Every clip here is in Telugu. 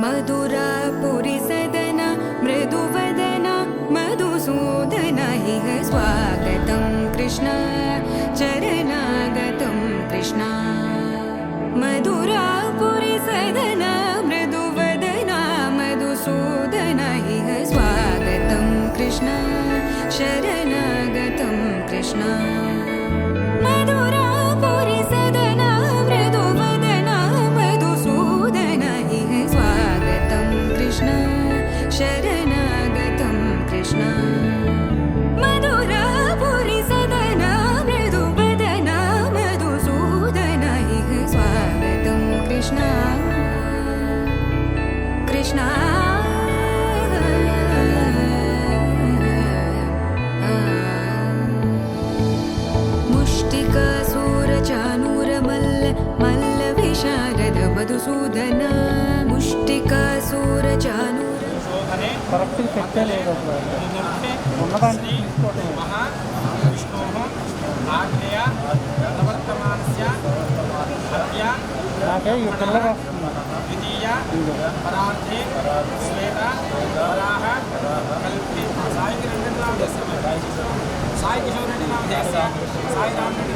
मधुरापुरी सदन मृदुवदन मधुसूदन इह स्वागतं कृष्ण चरणागतं कृष्ण मधुरापुरी सदन मृदुवदन मधुसूदन इह स्वागतं कृष्ण शरणागतं कृष्ण मधुरापुरी सदन मृदुवदन मधुसूदन इह स्वागतं कृष्ण शरणागतं कृष्ण मधुरापुरी सदन मृदुवदन मधुसूदन इह स्वागतं कृष्ण कृष्ण మధుసూదన ముష్టికాసురచానూర కరెక్ట్ పెట్టలేదు ఉన్నదాన్ని తీసుకోవడం మహా విష్ణోః ఆజ్ఞయ ప్రవర్తమానస్య హత్య నాకే ఈ పిల్లలు వస్తున్నారు ద్వితీయ పరార్థే శ్వేత వరాహ కల్పి సాయికి రెండు నామ సాయి కిషోర్ రెడ్డి నామ సాయి రామ్ రెడ్డి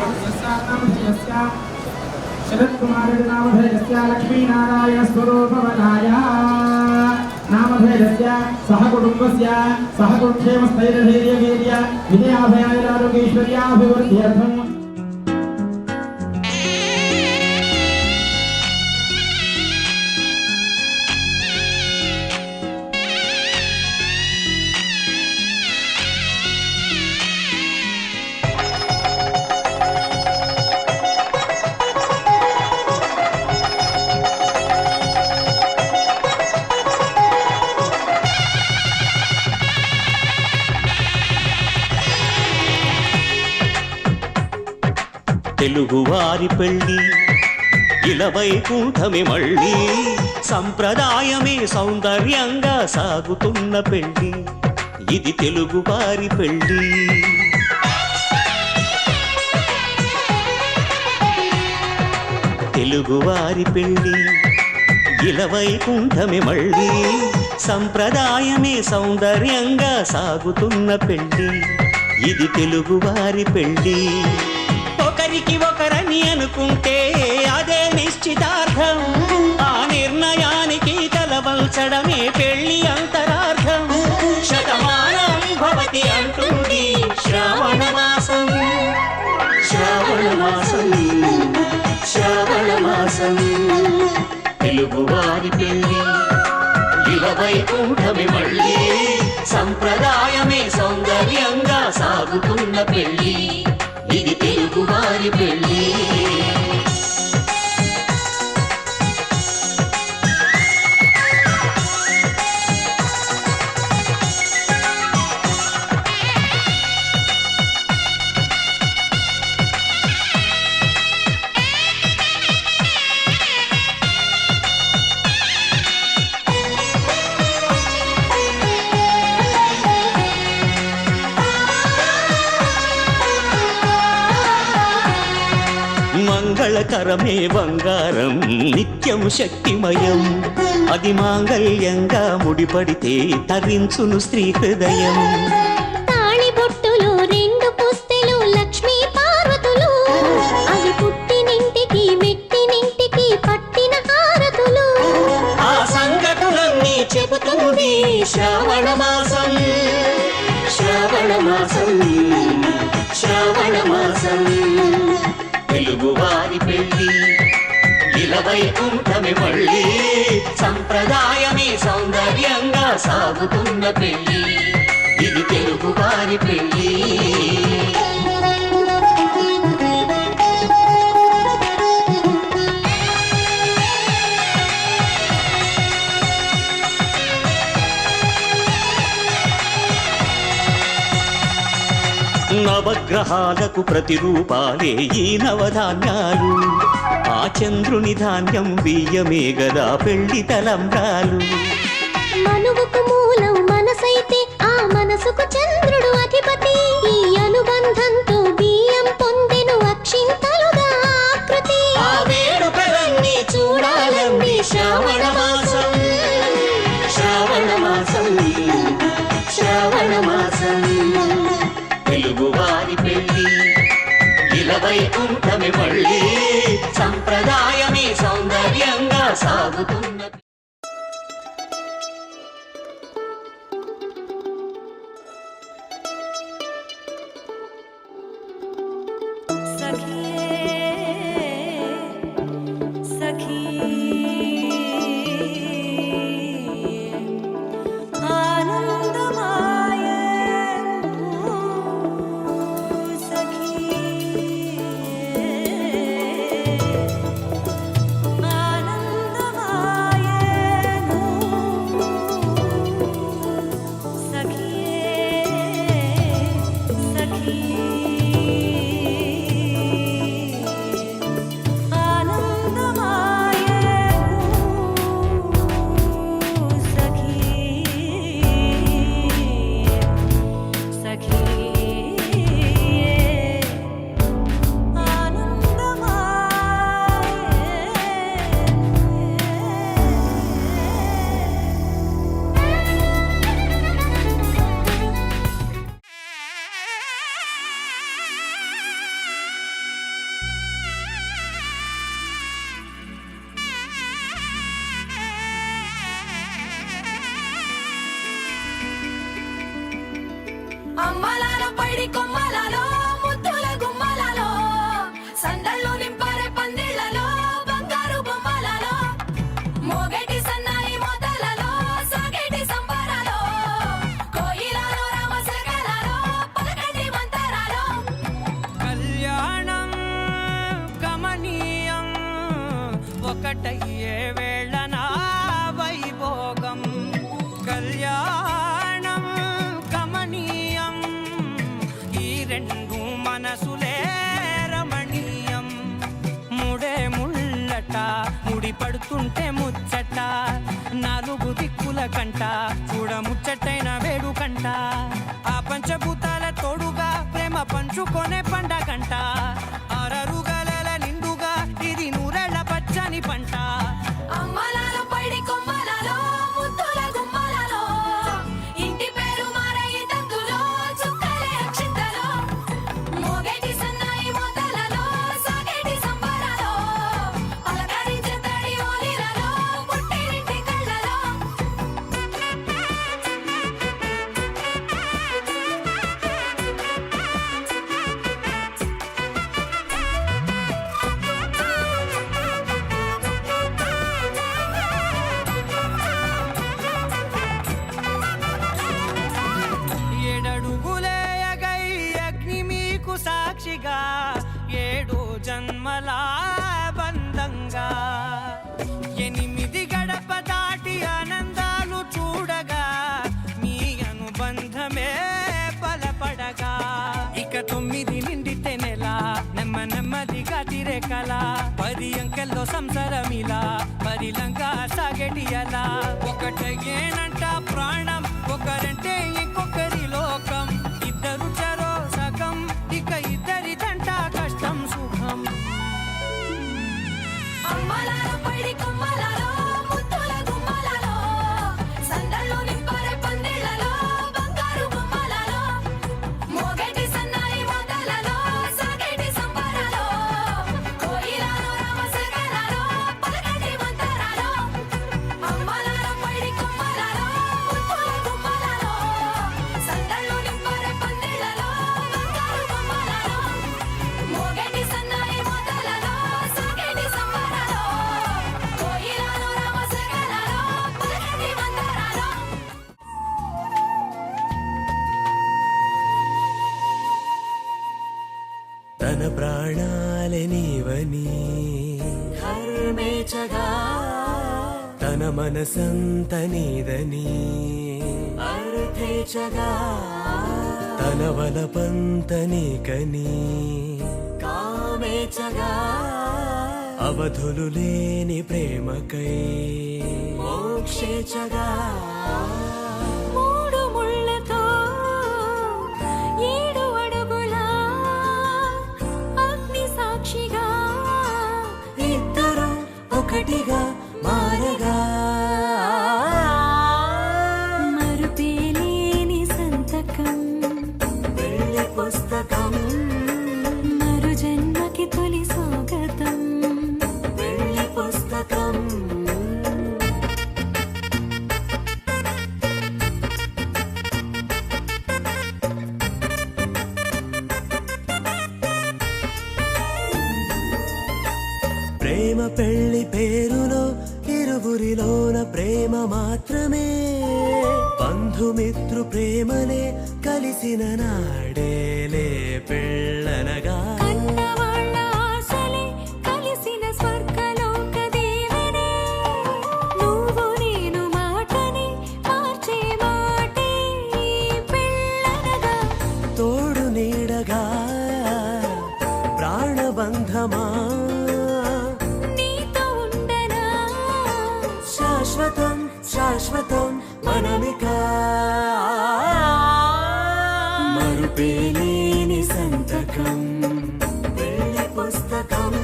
నామ शरद कुमार नामधेयस्य लक्ष्मीनारायण स्वरूपवनाय नामधेयस्य सह कुटुंबस्य सह कुक्षेम स्थैर्यधैर्य वीर्य विजयाभयाय आरोग्यैश्वर्याभिवृद्ध्यर्थम् తెలుగువారి పెళ్ళి ఇలవైకుంఠమే మళ్ళీ సంప్రదాయమే సౌందర్యంగా సాగుతున్న పెళ్ళి ఇది తెలుగువారి పెళ్ళి తెలుగువారి పెళ్ళి ఇలవైకుంఠమే మళ్ళీ సంప్రదాయమే సౌందర్యంగా సాగుతున్న పెళ్ళి ఇది తెలుగువారి పెళ్ళి ఒకరికి ఒకరని అనుకుంటే అదే నిశ్చితార్థం ఆ నిర్ణయానికి పంచడమే పెళ్లి అంతరార్థం. శతమానం భవతి అంటుంది శ్రావణ మాసం. శ్రావణ మాసం, శ్రావణ మాసం, తెలుగువారి పెళ్లి ఇలవైకుంఠమే మళ్ళీ. సంప్రదాయమే సౌందర్యంగా సాగుతున్న పెళ్లి, ఇది తెలుగువారి పెళ్లి. మంగళకరమే బంగారం, నిత్యం శక్తిమయం. అది మాంగళ్యంగా ముడిపడితే తరించును స్త్రీ హృదయం. తాళిబొట్టులు రెండు పుస్తెలు లక్ష్మీ పార్వతులు, అవి పుట్టినింటికి మెట్టినింటికి పట్టిన హారతులు. ఆ సంఘటనలన్నీ చెబుతుంది శ్రావణ మాసం. శ్రావణ మాసం, శ్రావణ మాసం, తెలుగువారి పెళ్లి ఇలవైకుంఠమే మళ్ళీ. సంప్రదాయమే సౌందర్యంగా సాగుతున్న పెళ్లి, ఇది తెలుగువారి పెళ్లి. నవగ్రహాలకు ప్రతిరూపాలే ఈ నవధాన్యాలు. ఆ చంద్రుని ధాన్యం బియ్యమే గదా పెళ్లి తలంబ్రాలు. మనువుకు మూలం మనసైతే ఆ మనసుకు చంద్రుడు అధిపతి. ఈ అనుబంధంతో బియ్యం పొందెను అక్షింతలుగా ఆకృతి. ఆ వేడుకలన్నీ చూడాలండి శ్రావణ మాసం. శ్రావణ మాసం, శ్రావణ మాసం, తెలుగువారి పెళ్లి ఇలవైకుంఠమే మళ్ళీ. సంప్రదాయమే సౌందర్యంగా సాగుతున్న అమ్మలాల పైడి కొమ్మలలో ముద్దుల గుమ్మలలో సందళ్ళు నింపారే పందిళ్లలో బంగారు బొమ్మలలో మోగేటి సన్నాయి మోతలలో సాగేటి సంబరాలో కోయిలలో రామశకలలో పలకండి మంతరాలో. కళ్యాణం గమనీయం ఒకటయ్యే వేళ నా వైభోగం. కళ్యాణం గమనీయం, ఈ రెండు మనసులే రమణీయం. ముడే ముళ్ళట ముడి పడుతుంటే ముచ్చట, నాలుగు దిక్కుల కంట చూడ ముచ్చటైన వేడుకంట. ఆ పంచభూతాల తోడుగా ప్రేమ పంచుకొనే పండగంట. అరరుగల నిండుగా ఇది నూరెళ్ళ పచ్చని పంట. అమ్మలాల పైడి కొమ్మలలో ముద్దుల గుమ్మలలో ఇంటి పేరు మారయి తందులో చుక్కలే అక్షింతలో మోగేటి సన్నాయి మోతలలో సాగేటి సంబరాలో పలకరించే తడి ఓలిలలో పుట్టినింటి కళ్ళలో. సంసరమిలా పరిలంగా సాగటియలా ఒకటేనంట ప్రాణం ఒకరంటే ఇంకొకరి లోకం ఇద్దరు చరో సగం ఇక ఇద్దరిదంట కష్టం సుఖం అమ్మలాలో పడి కొమ్మలాలో ముద్దుల గుమ్మలాలో సందళ్ళు నింపరే పందిళ్ళలో బంగారు గుమ్మలాలో మోగేటి సన్నాయి మోతలలో సాగేటి సంబరాలో కోయిలాలో రామసగనాలో పలకటి మంతరాలో అమ్మలాలో పడి కొమ్మలాలో ముద్దుల గుమ్మలాలో సందళ్ళు నింపరే పందిళ్ళలో బంగారు గుమ్మలాలో మోగేటి సన్నాయి మోతలలో సాగేటి సంబరాలో కోయిలాలో రామసగనాలో పలకటి మంతరాలో తన ప్రాణాలే నీవని ధర్మేచగా తన మనసంత నీదని అర్థేచగా తన వలపంత నీకని కామేచగా అవధులు లేని ప్రేమకై మోక్షేచగా మూడు ముళ్ళతో 7 అడుగుల అగ్ని సాక్షిగా ఇద్దరు ఒకటిగా మారగా మరుపేలేని సంతకం వెళ్ళి పుస్తకం మరు జన్మకి తొలి స్వాగతం వెళ్ళి పుస్తకం ప్రేమ పెళ్లి పేరులో ఇరువురిలోన ప్రేమ మాత్రమే బంధుమిత్రు ప్రేమలే కలిసిన నాడేలే పెళ్ళనగా కన్నవాళ్ళ ఆశలే కలిసిన స్వర్గలోక దేవనే నువ్వు నేను మాటని మార్చే మాటే పెళ్ళనగా తోడు నీడగా ప్రాణబంధమా నీతో ఉండనా శాశ్వతం శాశ్వతం మనమిక మరుపేలేని సంతకం వెళ్ళి పుస్తకం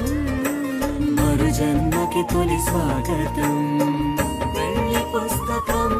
మరు జన్మకి తొలి స్వాగతం వెళ్ళి పుస్తకం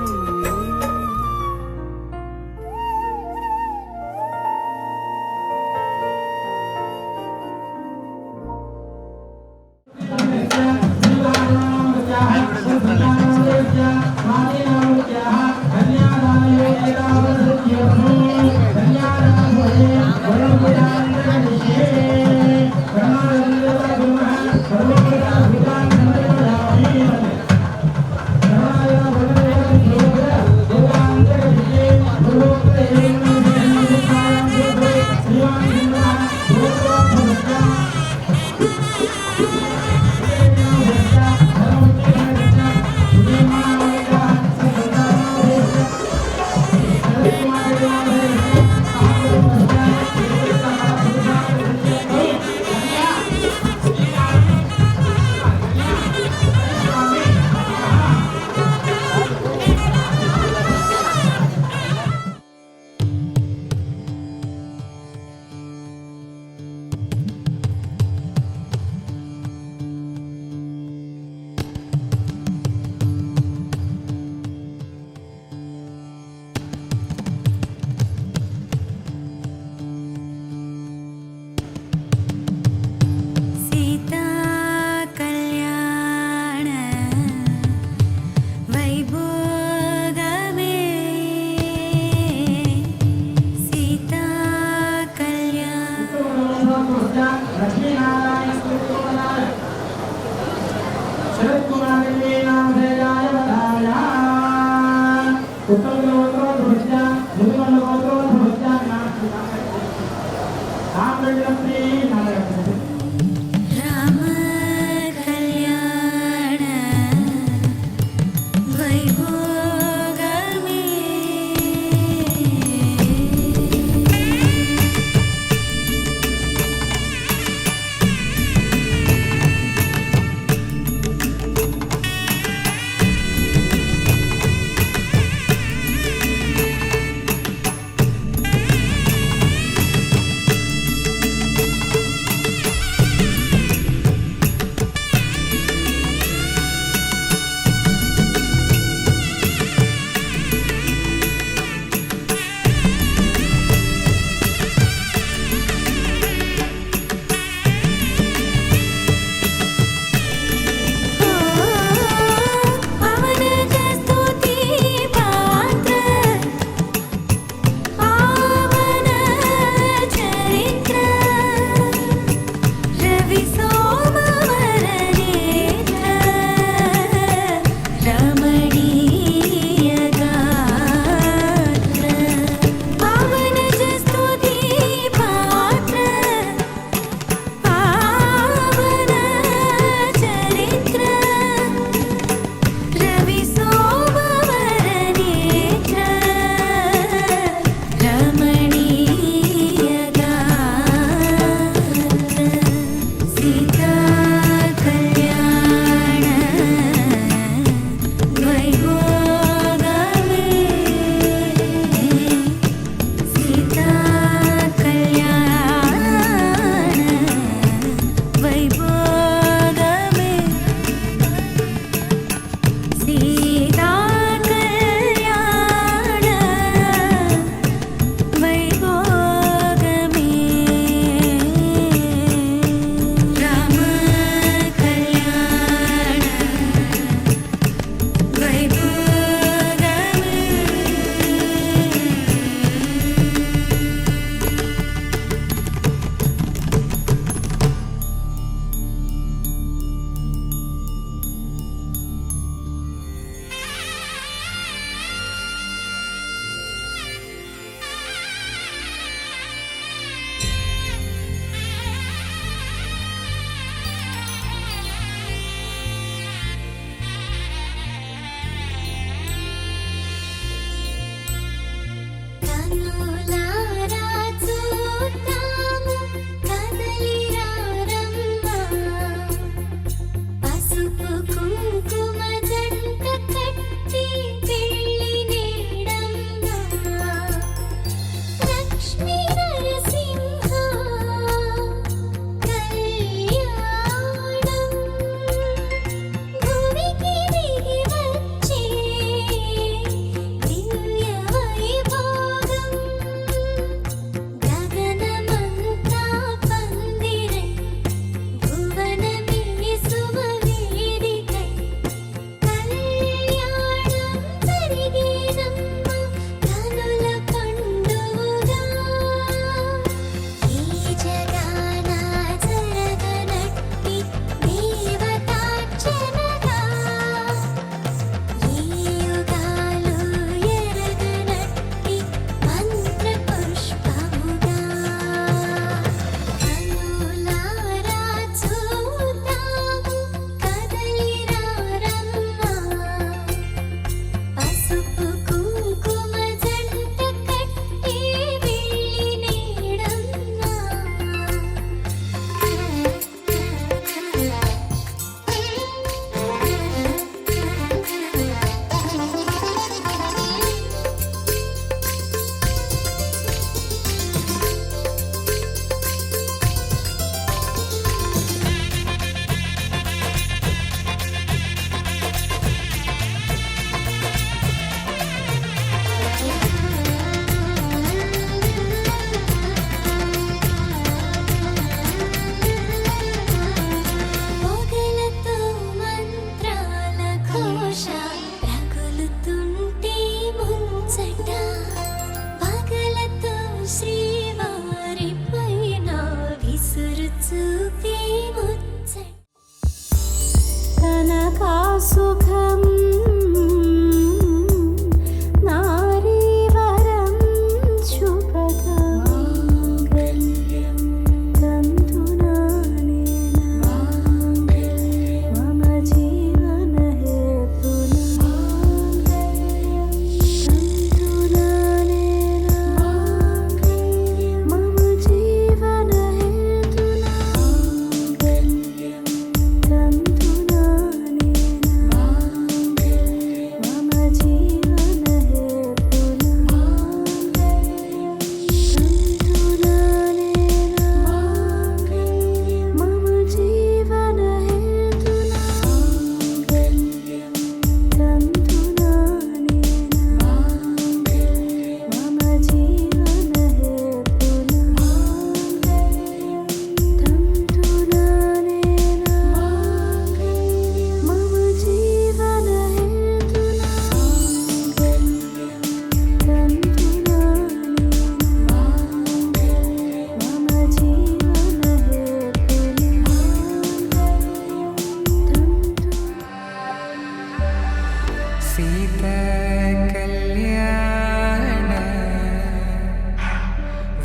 కళ్యాణ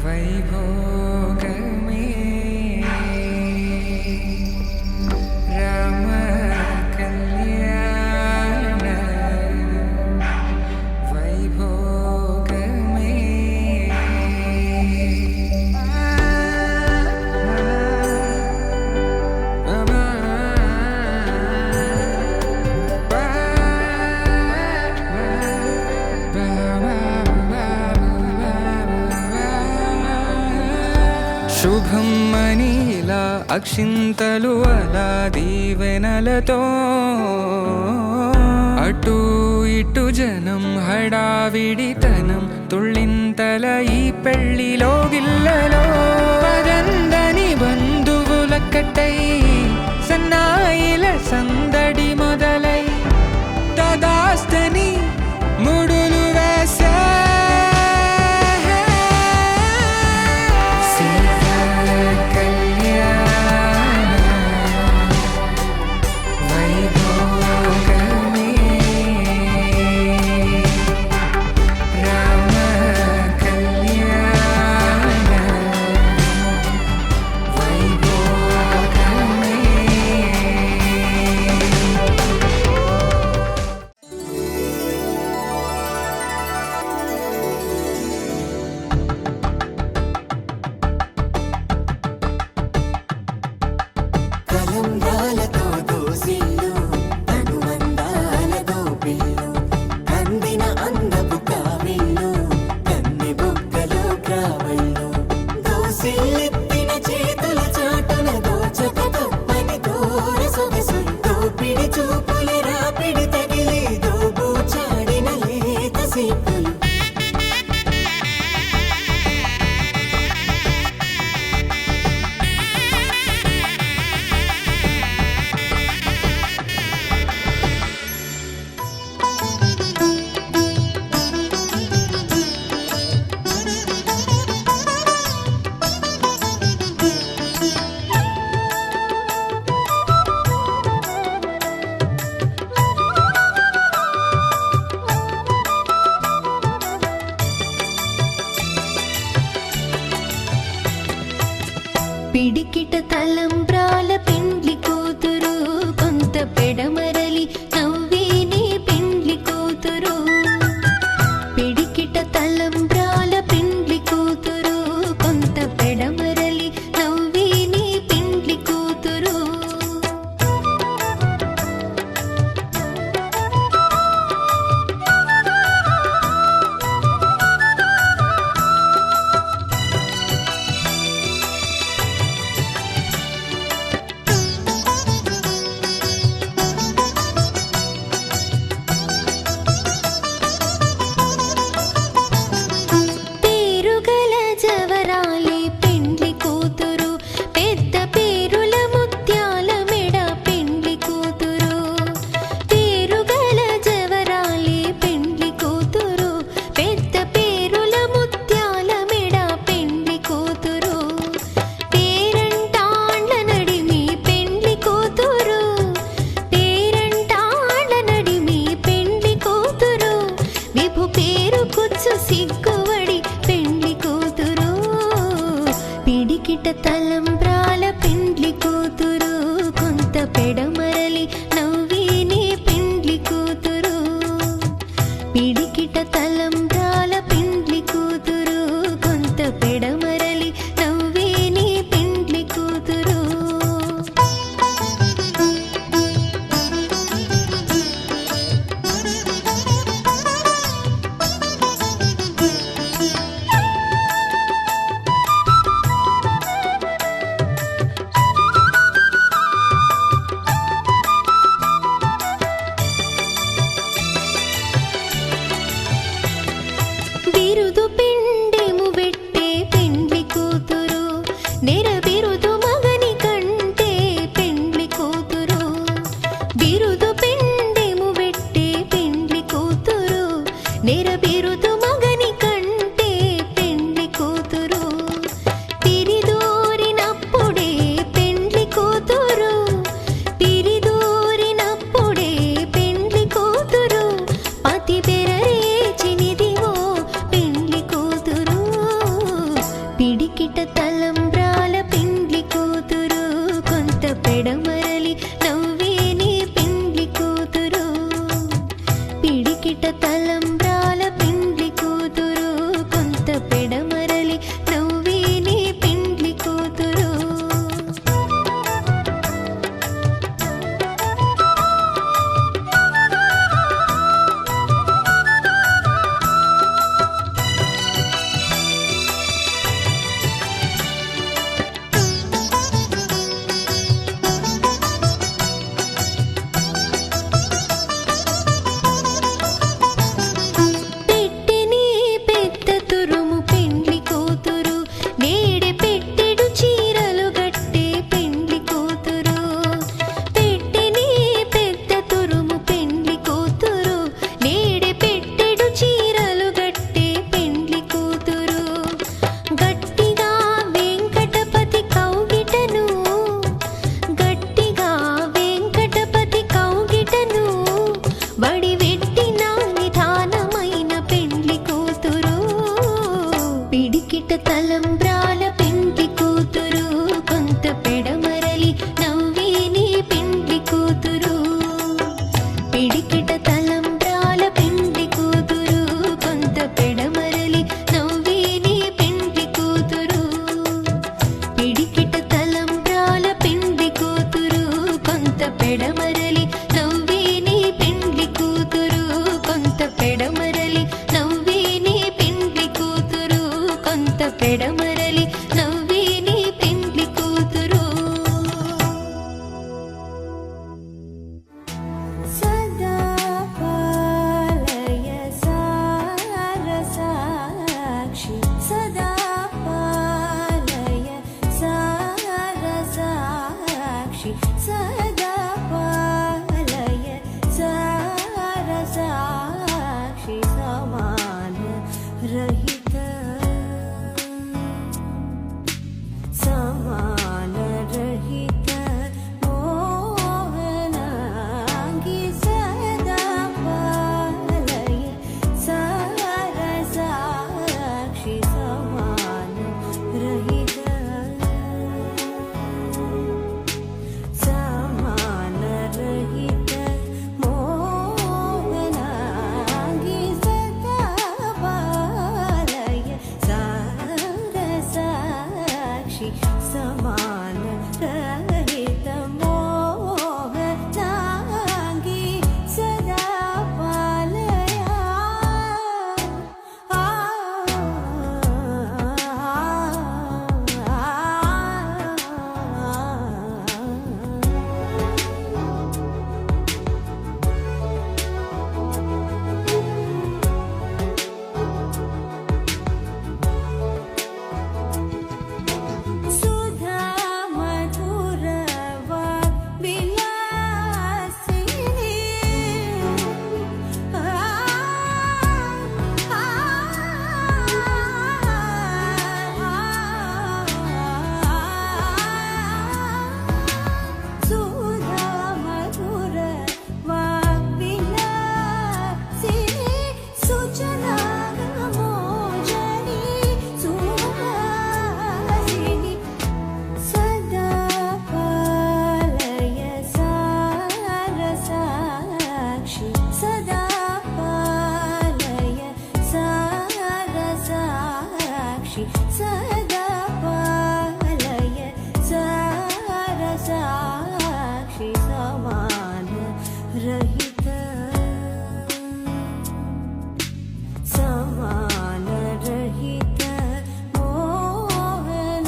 వైభోగమే రామ కళ్యాణ వైభోగమే శుభం మనీలా అక్షింతలు అలా దీవెనలతో అటు ఇటు జనం హడావిడితనం తుళ్ళింతల ఈ పెళ్లిలో గిల్లలో పదందని బంధువుల కట్టై సన్నాయిల సందడి మొదలై తదాస్తని ముడులు వేసే కలంబ్రాలతో దోసిల్లు అనువందాలతో పిల్లు కందిన అందపు కావిళ్ళు కన్నె బుగ్గలో క్రావళ్ళు దోసిల్లెత్తిన చేతుల చాటున దోచక తప్పని దూర సొగసులు దోపిడి చూపుల రాపిడి తగిలి దోబూచాడిన లేత సీపులు పిడికిట తలంబ్రాల పెండ్లి కూతురు కొంత పెడమరలి నవ్వేనే పెండ్లి కూతురు పిడికిట తలంబ్రాల పెండ్లి కూతురు కొంత పెడమరలి నవ్వేనే పెండ్లి కూతురు పేరుగల జవరాలే పెండ్లి కూతురు పెద్ద పేరుల ముత్యాల మెడ పెండ్లి కూతురు పేరుగల జవరాలే పెండ్లి కూతురు పెద్ద పేరుల ముత్యాల మెడ పెండ్లి కూతురు పేరంటాండ్ల నడిమి పెండ్లి కూతురు పేరంటాండ్ల నడిమి పెండ్లి కూతురు విభు పేరు కుచ్చు సిగ్గువడి పెండ్లి కూతురు పిడికిట తలంబ్రాల పెండ్లి కూతురు కొంత పెడమరలి నవ్వేనే పెండ్లి కూతురు పిడికిట తలంబ్రాల పెండ్లి కూతురు కొంత పెడమరలి నవ్వేనే పెండ్లి కూతురు బిరుదు పిండెము వెట్టే పెండ్లి కూతురు నెర బిరుదు మగని కంటే పెండ్లి కూతురు బిరుదు పిండెము వెట్టే పెండ్లి కూతురు నెర బిరుదు మగని కంటే పెండ్లి కూతురు పిరిదూరినప్పుడే పెండ్లి కూతురు పిరిదూరినప్పుడే పెండ్లి కూతురు పతి తలంబ్రాల పెండ్లి కూతురు కొంత పెడమరలి నవ్వే నీ పెండ్లి కూతురు పెట్టెని పెద్ద తురుము పెండ్లి కూతురు నేడే పెట్టెడు చీరలు గట్టే పెండ్లి కూతురు పెట్టెని పెద్ద తురుము పెండ్లి కూతురు నేడే పెట్టెడు చీరలు గట్టే పెండ్లి కూతురు గట్టిగా వెంకటపతి కౌగిటను గట్టిగా వెంకటపతి కౌగిటను వడివెట్టిన నిధానమైన పెండ్లి కూతురు పిడికిట తలంబ్రాల పెండ్లి కూతురు కొంత పెడమరలి నవ్వే నీ పెండ్లి కూతురు పిడికిట తలంబ్రాల పెండ్లి కూతురు కొంత పెడమరలి నవ్వే నీ పెండ్లి కూతురు పిడికిట తలంబ్రాల పెండ్లి కూతురు కొంత పెడమరలి నవ్వే నీ పెండ్లి కూతురు కొంత పెడమరలి నవ్వే నీ పెండ్లి కూతురు కొంత పెడమరలి నవ్వే నీ పెండ్లి కూతురు సదా పాలయ సారసాక్షి సదా పాలయ సారసాక్షి సదా పాలయ సారసాక్షి సమాన రహిత సమాన రహిత మోహనాంగి సదా పాలయ సారసాక్షి సమాన రహిత సమాన రహిత మోహనాంగి సదా పాలయ సారసాక్షి సమాన రహిత మోహనాంగి సదా పాలయ సుధా మధుర విలాసిని సుధా మధుర విలాసిని సుజనా మోజని సుహాసిని సదా పాలయ సారసాక్షి సదా పాలయ సారసాక్షి సదా పాలయ సారసాక్షి సమాన రహిత సమాన రహిత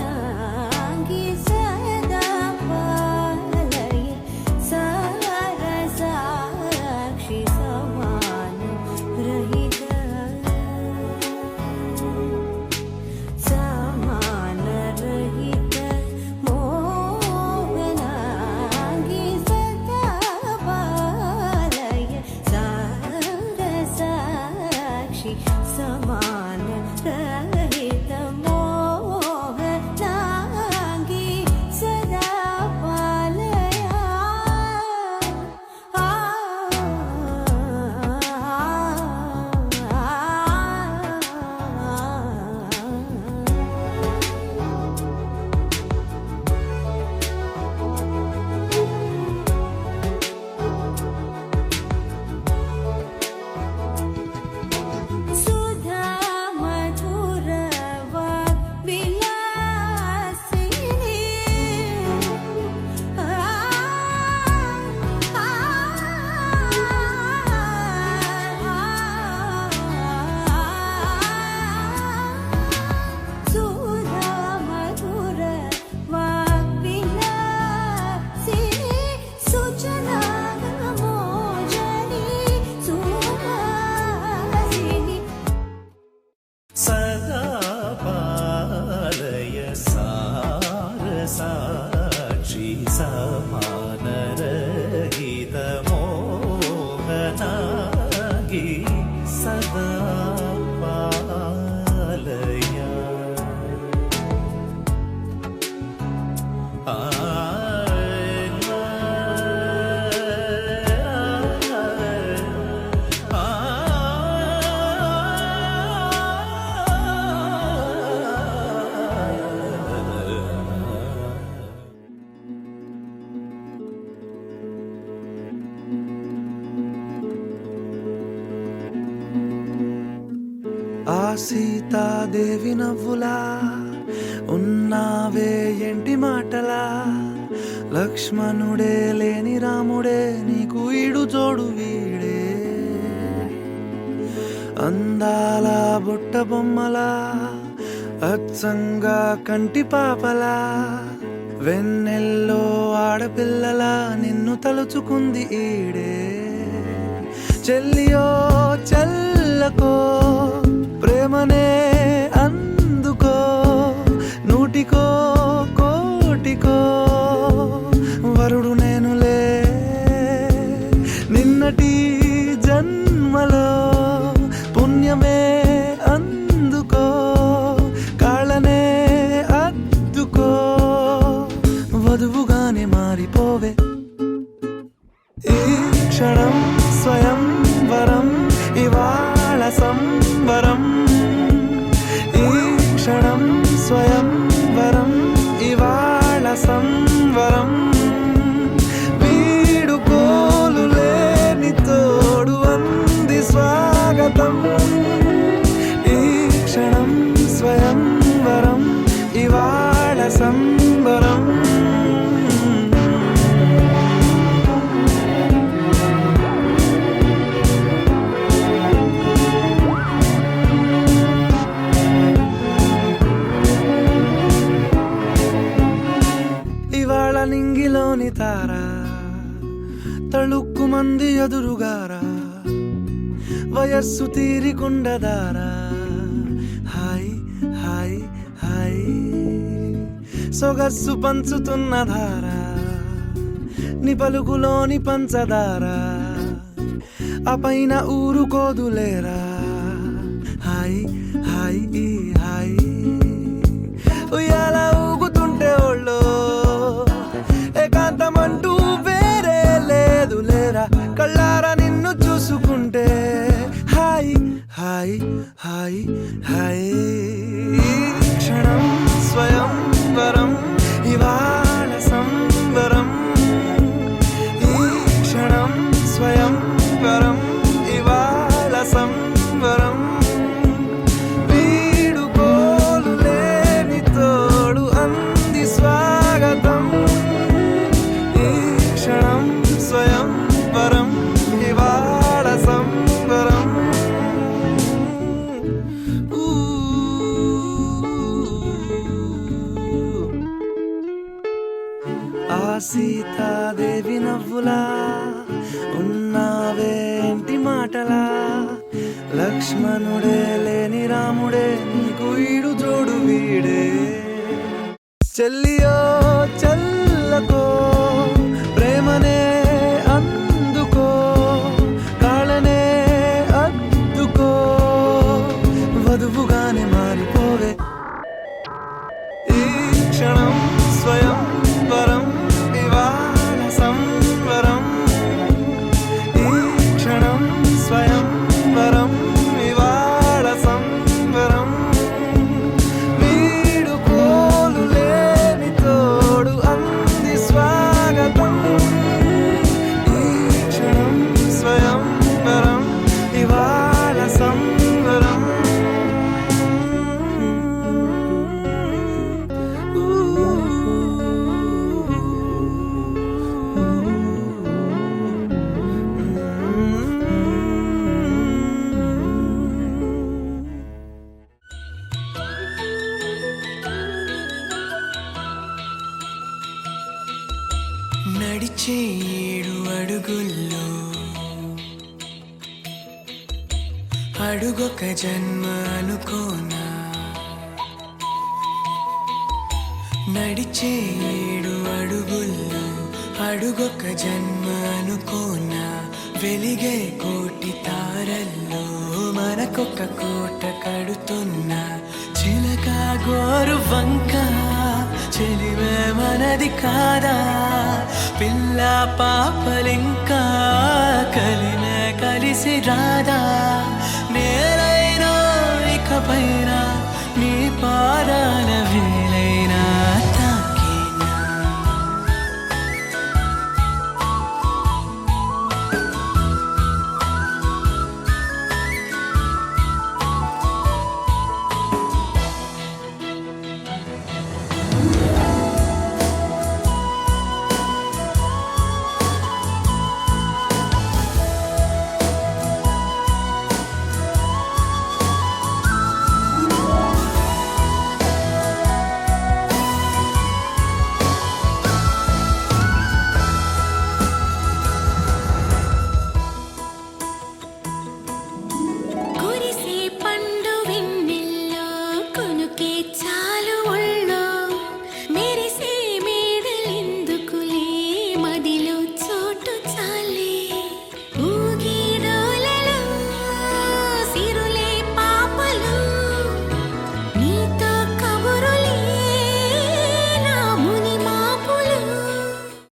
మోహనాంగి సదా పాలయ సారసాక్షి సమాన రహిత సమాన రహిత మోహనాంగి సదా పాలయ సారసాక్షి సమాన రహిత మోహనాంగి సదా పాలయ సదా పాలయా ఆ సీతాదేవి నవ్వులా ఉన్నావే ఎంటి మాటలా లక్ష్మణుడే లేని రాముడే నీకు ఈడు జోడు వీడే అందాల బుట్ట బొమ్మలా అచ్చంగా కంటి పాపలా వెన్నెల్లో ఆడపిల్లలా నిన్ను తలుచుకుంది ఈడే చెల్లియో చల్లకో ప్రేమనే అందుకో నూటికో కోటికో వరుడు నేనులే నిన్నటి జన్మలో పుణ్యమే అందుకో కాళ్ళనే అద్దుకో వధువుగానే మారిపోవే ఈ క్షణం స్వయం వరం ఇవాళ సంవరం ఈ క్షణం స్వయం వరం ఇవాళ సంవరం వీడుకోలు లేని తోడు అంది స్వాగతం ఈ క్షణం స్వయం వరం ఇవాళ సంవరం ఇవాళ నింగిలోని తారా తళుక్కు మంది ఎదురుగారా వయస్సు తీరికుండదారా హాయ్ హాయ్ హాయ్ సొగస్సు పంచుతున్న ధారా నీ పలుకులోని పంచదారా ఆ పైన ఊరుకోదులేరా హాయ్ హాయ్ ఈ హాయ్ ఉయ్యాల ఊగుతుంటే ఒళ్ళో ఏకాంతమంటూ వేరే లేదు లేరా కళ్ళారా నిన్ను చూసుకుంటే హాయ్ హాయ్ హాయ్ హాయ్ క్షణం స్వయం వరం ఇవాళ సంవరం ఈ క్షణం స్వయం వరం ఇవాళ సంవరం వీడుకోలు లేని తోడు అంది స్వాగతం ఈ క్షణం స్వయం వరం ఇవాళ సంవరం ఆ సీతాదేవి నవ్వులా ఉన్నావేంటి మాటలా లక్ష్మణుడే లేని రాముడే నీకు ఈడు జోడు వీడే చెల్లియో చల్లకో ప్రేమనే అందుకో కాళ్ళనే అద్దుకో వధువుగానే మారిపోవే ఈ క్షణం స్వయం వరం ఇవాళ సంవరం ఈ క్షణం స్వయం వరం ఇవాళ సంవరం వీడుకోలు లేని తోడు అంది స్వాగతం ఈ క్షణం స్వయం వరం ఇవాళ సంవరం నడిచే 7 అడుగుల్లో అడుగొక జన్మ అనుకోనా నడిచే 7 అడుగుల్లో అడుగొక జన్మ అనుకోనా వెలిగే కోటి తారల్లో మనకొక్క కోట కడుతున్న చిలక గోరు వంక చెలిమే మనది కాదా పిల్ల పాపలింకా కలిమే కలిసి రాదా